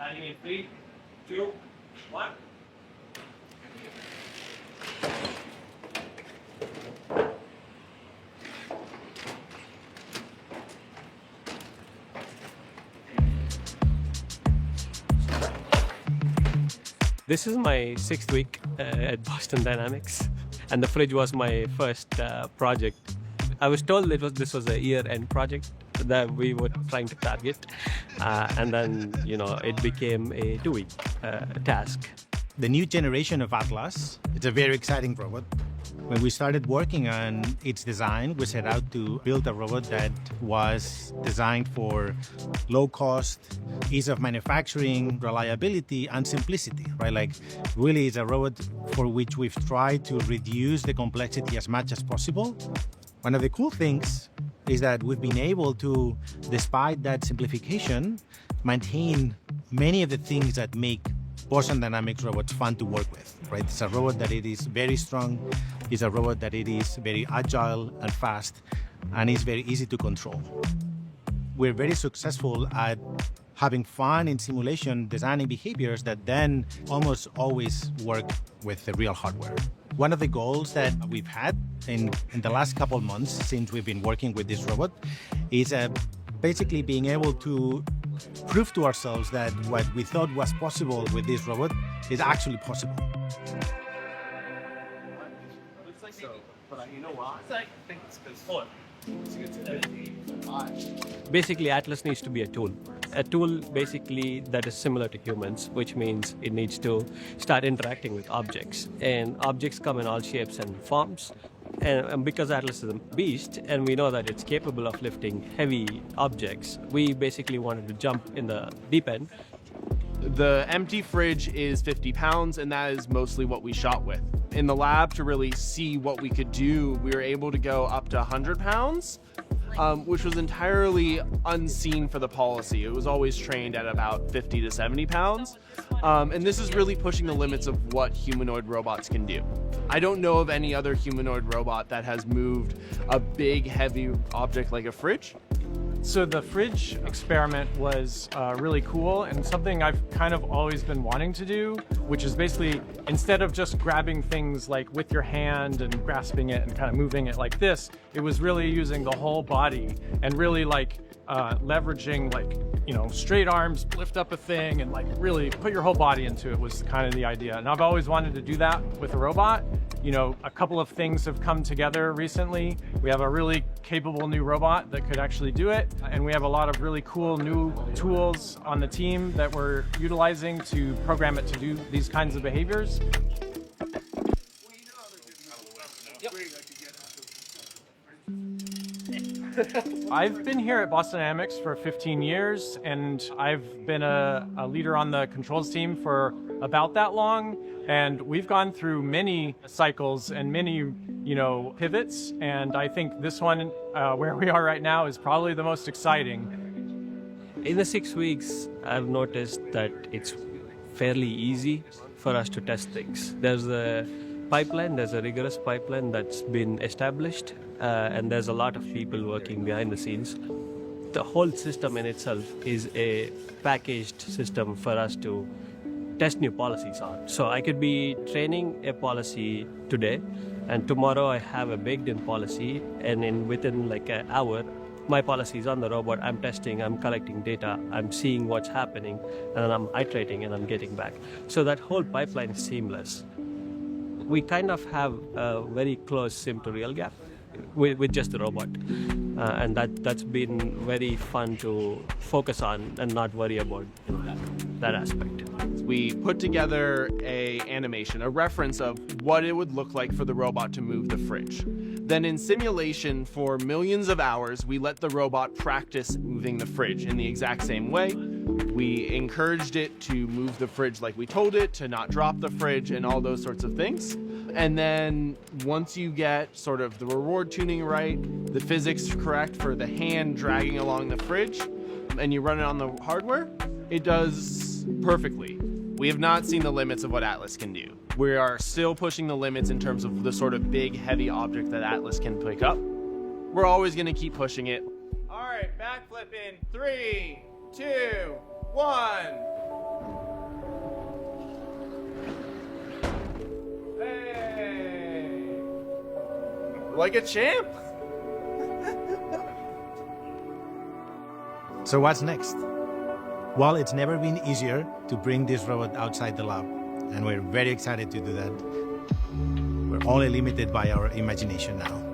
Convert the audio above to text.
Adding in 3, 2, 1. This is my 6th week at Boston Dynamics, and the fridge was my first project. I was told this was a year-end project that we were trying to target, and then it became a 2-week task. The new generation of Atlas, it's a very exciting robot. When we started working on its design, we set out to build a robot that was designed for low cost, ease of manufacturing, reliability, and simplicity, right? Like, really, it's a robot for which we've tried to reduce the complexity as much as possible. One of the cool things is that we've been able to, despite that simplification, maintain many of the things that make Boston Dynamics robots fun to work with, right? It's a robot that it is very strong, it's a robot that it is very agile and fast, and is very easy to control. We're very successful at having fun in simulation, designing behaviors that then almost always work with the real hardware. One of the goals that we've had in the last couple of months since we've been working with this robot is basically being able to prove to ourselves that what we thought was possible with this robot is actually possible. Basically, Atlas needs to be a tool. A tool basically that is similar to humans, which means it needs to start interacting with objects. And objects come in all shapes and forms. And because Atlas is a beast, and we know that it's capable of lifting heavy objects, we basically wanted to jump in the deep end. The empty fridge is 50 pounds, and that is mostly what we shot with. In the lab, to really see what we could do, we were able to go up to 100 pounds, which was entirely unseen for the policy. It was always trained at about 50 to 70 pounds. And this is really pushing the limits of what humanoid robots can do. I don't know of any other humanoid robot that has moved a big, heavy object like a fridge. So the fridge experiment was really cool, and something I've kind of always been wanting to do, which is basically, instead of just grabbing things like with your hand and grasping it and kind of moving it like this, it was really using the whole body and really leveraging straight arms, lift up a thing, and really put your whole body into it was kind of the idea. And I've always wanted to do that with a robot. A couple of things have come together recently. We have a really capable new robot that could actually do it, and we have a lot of really cool new tools on the team that we're utilizing to program it to do these kinds of behaviors. I've been here at Boston Dynamics for 15 years, and I've been a leader on the controls team for about that long. And we've gone through many cycles and many, pivots. And I think this one, where we are right now, is probably the most exciting. In the 6 weeks, I've noticed that it's fairly easy for us to test things. There's a rigorous pipeline that's been established, and there's a lot of people working behind the scenes. The whole system in itself is a packaged system for us to test new policies on. So I could be training a policy today, and tomorrow I have a baked-in policy, and within an hour, my policy is on the robot. I'm testing, I'm collecting data, I'm seeing what's happening, and then I'm iterating and I'm getting back. So that whole pipeline is seamless. We kind of have a very close sim to real gap with just the robot. And that's been very fun to focus on and not worry about that aspect. We put together a reference of what it would look like for the robot to move the fridge. Then in simulation for millions of hours, we let the robot practice moving the fridge in the exact same way. We encouraged it to move the fridge like we told it, to not drop the fridge, and all those sorts of things. And then once you get sort of the reward tuning right, the physics correct for the hand dragging along the fridge, and you run it on the hardware, it does perfectly. We have not seen the limits of what Atlas can do. We are still pushing the limits in terms of the sort of big, heavy object that Atlas can pick up. We're always going to keep pushing it. All right, backflip in 3, 2, 1. Like a champ. So what's next? Well, it's never been easier to bring this robot outside the lab, and we're very excited to do that. We're only limited by our imagination now.